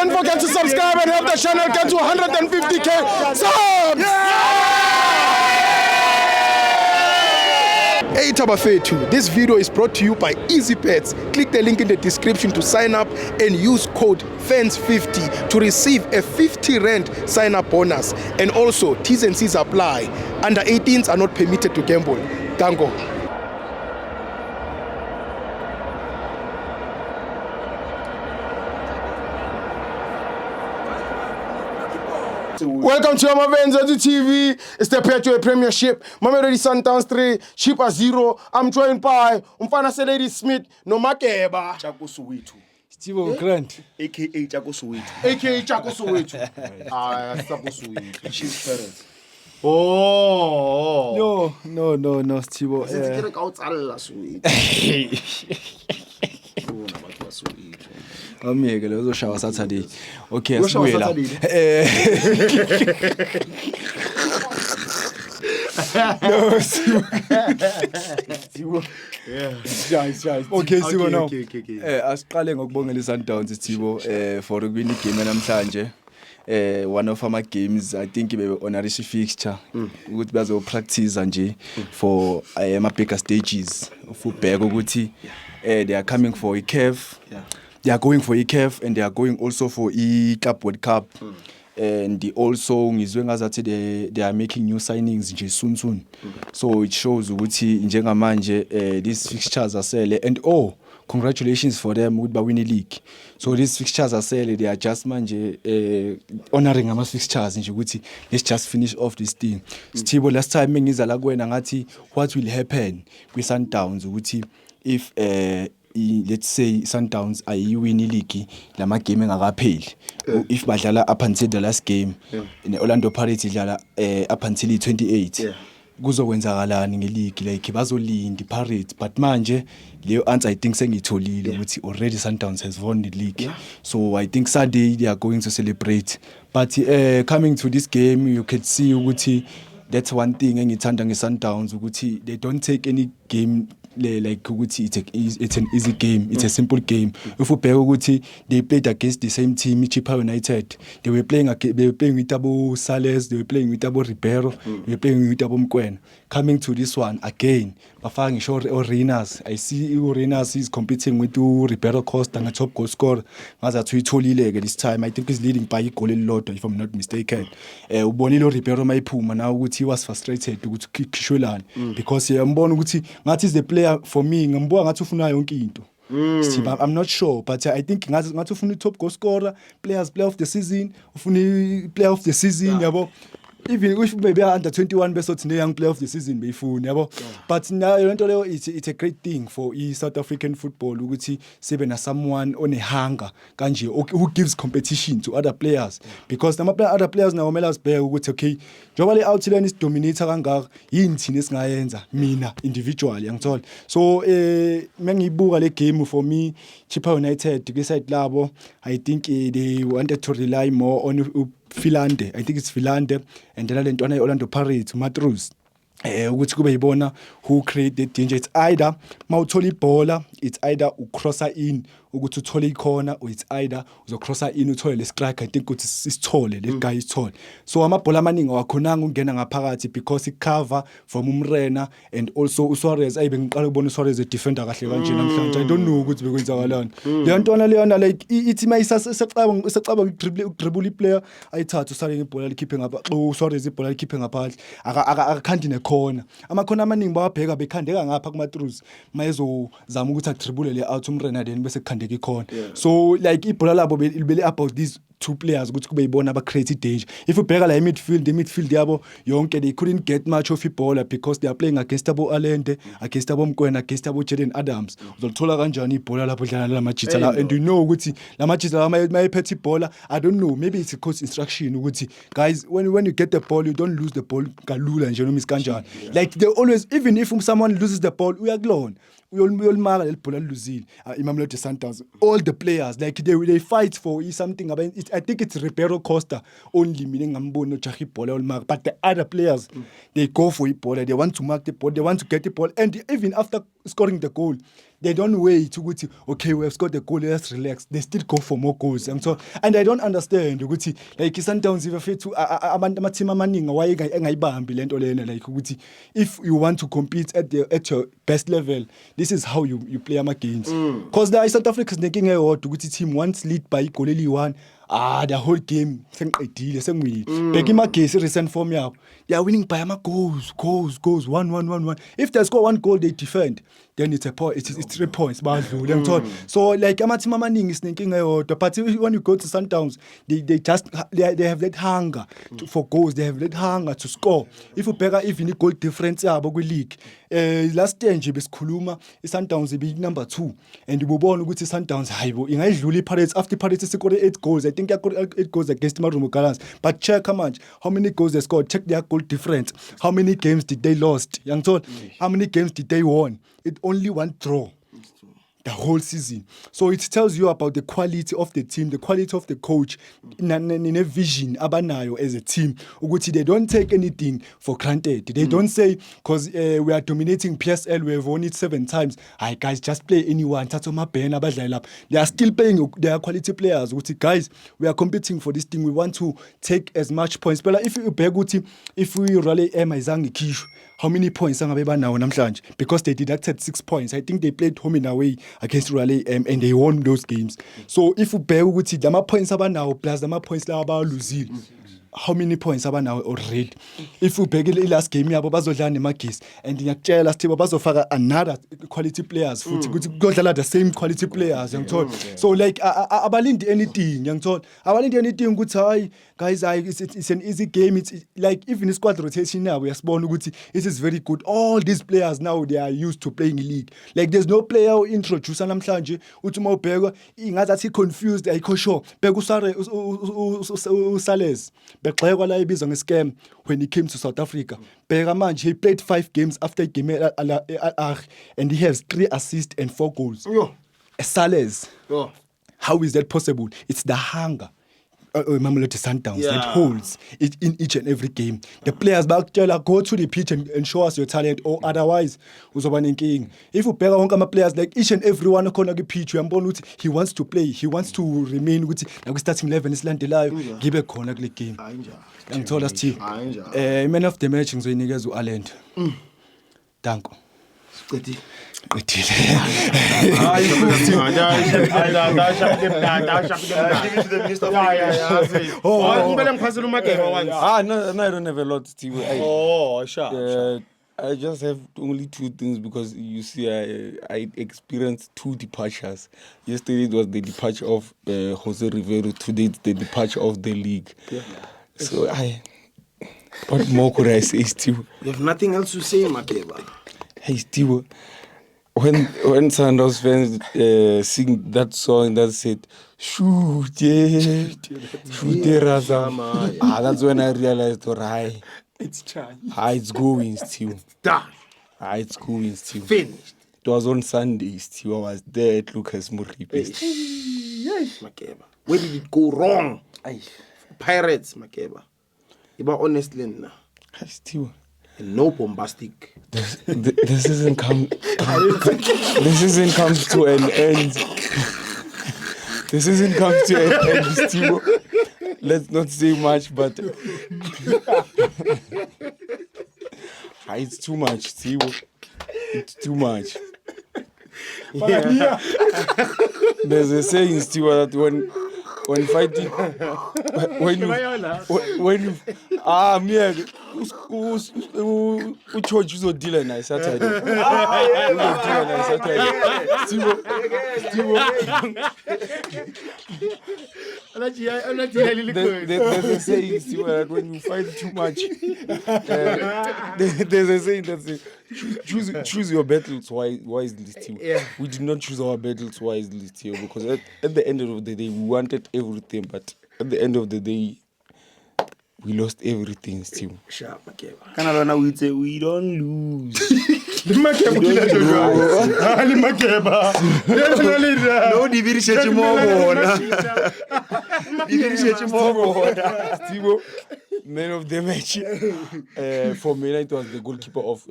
don't forget to subscribe and help the channel get to 150k subs. Hey Tabafetu, this video is brought to you by EasyPets. Click the link in the description to sign up and use code FANS50 to receive a 50 rand sign up bonus. And also, T's and C's apply. Under 18s are not permitted to gamble. Tango. Welcome to Amavenza TV. It's the Petro Premiership. Mamelodi Sundowns 3, Chippa 0. I'm joined by Umfana Seledi Smith, Nomakeba. Chako Soweto. Steve Grant. AKA Chako Soweto. AKA Chako Soweto. Chako Soweto. Chief's parents. Oh. No, Steve. Amike lezo shawa Saturday. Okay, asibuyela. No, Steve. Yeah. Okay, Steve now. Asiqale ngokubongela iSundowns Steve for ukwini game namhlanje. One of our games I think be honorary fixture ukuthi bazo practice nje for ama bigger stages ufubheka ukuthi they are coming for a CAF. They are going for CAF and they are going also for Club World Cup. And also ngizwe ngazathi they are making new signings nje soon. So it shows ukuthi njengamanje these fixtures are sele and congratulations for them ukuthi ba win the league. So these fixtures are sele, they are just manje honoring ama fixtures nje ukuthi let's just finish off this thing. Steve, last time ngiza la kuwena ngathi what will happen with Sundowns ukuthi if let's say Sundowns ayiwin league lama game engakapheli if badlala up until the last game in Orlando Pirates idlala up until 28 kuzokwenzakalani ngeleague like bazolinda Pirates but manje leyo answer I think sengitholile ukuthi already Sundowns has won the league. So I think Sunday they are going to celebrate, but coming to this game you can see ukuthi that's one thing engithanda ngeSundowns ukuthi they don't take any game like ukuthi it's an easy game, it's a simple game. If you bheka ukuthi they played against the same team, Chippa United, they were playing with Abo Sales, they were playing with Abo Ribeiro, they were playing with Abo Mkwena. Coming to this one again, bafaka ngisho Orenas, I see Orenas is competing with Ribeiro Costa nga top goal scorer ngazathi uyitholile this time. I think he's leading by goal elilodwa if I'm not mistaken. Ubonile Ribeiro mayiphuma now ukuthi he was frustrated ukuthi khishwelana because yambona ukuthi ngathi is the player for me ngimbona ngathi ufuna yonke into. I'm not sure, but I think ngathi ufuna top goal scorer, player of the season, ufuna player of the season yabo. Even if maybe under 21 best the young player of the season before yabo. But now it's a great thing for South African football ukuthi sebe na someone on a hunger kanje who gives competition to other players, because other players now kumele asibheke ukuthi okay njengoba le outline is dominator kangaka yini thina esingayenza mina individually ngithola. So mengibuka le game for me Chippa United ke side labo I think they wanted to rely more on Philande. I think it's Philande and then lentwana Orlando Pirates Matrus ukuthi kube yibona who create the danger. It's either mawuthola ibhola, it's either ucrossa in ukuthi uthole ikhona, or it's either uzocrossa in uthole le strike. I think ukuthi sithole le guy isithole. So amabhola amaningi awakhonanga ungena ngaphakathi because icover from Umrena and also uSuarez ayibe ngiqala ukubona uSuarez defender kahle kanje namhlanje. I don't know ukuthi bekwenzakalani. Le ntwana leyona like ithi mayisacaba ukudribble iplayer ayithatha usale ngebhola likhiphe ngapha uSuarez ibhola likhiphe ngaphandle akakhandi nekhona. Amakhona amaningi bawabheka bekhandeka ngapha kumatrus mayezozama ukuthi adribble le out Umrena then bese khandeka ikhona. So like ibhola labo libele about these two players ukuthi kube yibona aba create danger. If you bheka la midfield yabo yonke they couldn't get much of ibhola because they are playing against abo Alende, against abo Mkwena, against abo Jaden Adams. Uzolithola kanjani ibhola lapho dlala la majita la, and you know ukuthi la majita la mayiphethe ibhola, I don't know, maybe it's a coach instruction ukuthi guys when you get the ball you don't lose the ball kalula nje noma iskanjani. Like they always, even if someone loses the ball uyakulona uyolmaka lelibhola luzile Mamelodi Sundowns, all the players like they fight for something about it. I think it's Ribeiro Costa only meaning ngambona ujahi ibhola olmaka, but the other players they go for ibhola, they want to mark the ball, they want to get the ball, and even after scoring the goal, they don't wait ukuthi okay we have scored the goal, let's relax. They still go for more goals. And I don't understand ukuthi like Sundowns ifethu ama-team amaningi why engayibambi lento lena like ukuthi if you want to compete at your best level, this is how you play ama games. Because the South Africa's nenkinga eyodwa ukuthi team once lead by goal eli-1, the whole game sengiqedile sengwini. Bheka imagesi recent form yabo. They are winning by ama goals 1-1. If they score 1 goal they defend, then it's 3 points badlule. So like ama-team amaningi sinenkinga eyodwa, but when you go to Sundowns, they have that hunger for goals, they have that hunger to score. If you bheka even goal difference yabo kwi-league, last year nje besikhuluma i-Sundowns ibe number 2 and ubona ukuthi i-Sundowns hayibo ingayidlula i-Pirates. After i-Pirates scored 8 goals, I think they scored 8 goals against Marumo Gallants, but check how many goals they scored, check their goal difference, how many games did they lost, how many games did they won. It only 1 draw the whole season. So it tells you about the quality of the team, the quality of the coach, in a vision abanayo as a team. Ukuthi they don't take anything for granted. They don't say because we are dominating PSL, we have won it 7 times. Hi guys, just play anyone. They are still playing their quality players. Ukuthi guys, we are competing for this thing. We want to take as much points. But if we rally izangi kishu, how many points angabeba nawo namhlanje? Because they deducted 6 points. I think they played home and away against Raleigh and they won those games. So if you bear ukuthi dama points abanawo plus dama points la abaluzile, how many points abanawo already? If you bheke last game yabo bazodlala neMagesi and ngiyakutshela last time bazofaka another quality players futhi ukuthi kodlala the same quality players ngithola. So like abalindi anything ngithola. Abalindi anything ukuthi hayi guys it's an easy game. It's like even the squad rotation now we are born ukuthi it is very good. All these players now they are used to playing in league. Like there's no player who introduce namhlanje uthi mawubheka ingathi confused ayikho sure. Bheka uSales begxekwa la ibizwa nge-scam when he came to South Africa. Bheka manje he played 5 games after game and he has 3 assists and 4 goals. Sales. How is that possible? It's the hunger. Mamelodi Sundowns that holds it in each and every game. The players bakutshela go to the pitch and show us your talent, or otherwise uzoba nenkinga. If you bheka wonke ama players like each and every one khona ku pitch uyambona ukuthi he wants to play, he wants to remain ukuthi na ku starting 11 isilandelayo ngibe khona kule game. Ngithola sithi man of the match ngizoyinikeza uAlend. Danko. No, I don't have a lot, Steve. I just have only 2 things because you see, I experienced 2 departures. Yesterday it was the departure of Jose Rivero. Today it's the departure of the league. So what more could I say, Steve? You have nothing else to say, Makeba. Hey, Steve. When Sundowns fans sing that song that said shoot Raza, that's when I realized It's trying. It's going still. Done. It's going still. Finished. It was on Sunday still. I was there at Lucas Murray. Makeba. Where did it go wrong? Pirates, Makeba. Iba honestly now. Still. And no bombastic. This isn't come to an end. This isn't come to an end, Steve. Let's not say much, but it's too much, Steve. It's too much. There's a saying, Steve, that when fighting, when you uChoji uzodila naye Saturday. There's a saying, Steve, that when you fight too much, there's a saying that says choose your battles wisely, Steve. We did not choose our battles wisely, Steve, because at the end of the day we wanted everything, but at the end of the day we lost everything, Steve. Sharp, Makeba. Canada, we say we don't lose. No division more. Steve, Man of the match. For me, it was the goalkeeper of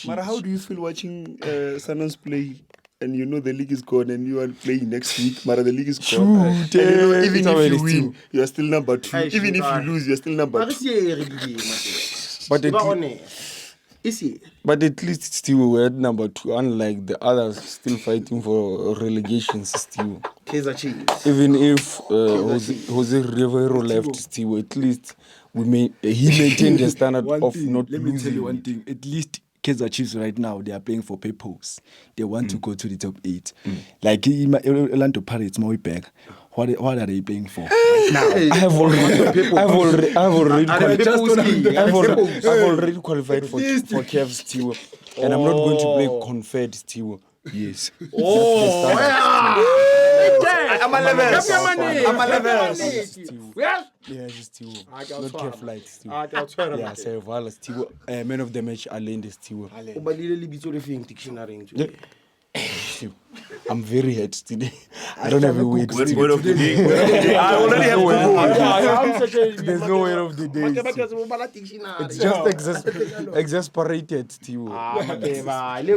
Mara, how do you feel watching Sundowns play? And you know the league is gone, and you are playing next week. Mara, the league is gone. And you know, even if you win, you are still number 2. Even if you lose, you are still number 2. But at least still we're at number 2, unlike the others still fighting for relegations still. Kaizer Chiefs. Even if Jose Rivero left still, at least he maintained the standard of not Let losing. me tell you one thing. At least Kaizer Chiefs right now, they are playing for purpose. They want to go to the top 8. Like Orlando Pirates, Moeberg. What are they playing for? Now, I've already qualified for Kev still, and I'm not going to play Confed still. Yes. I'm a level. Yeah, still. Not Kev Light still. Yeah, Servala still. Man of the match, Alende still. I'm very hurt today. I don't have a word. Word of the day. I already have Google. There's no word of the day. It's just exasperated still. Okay, let's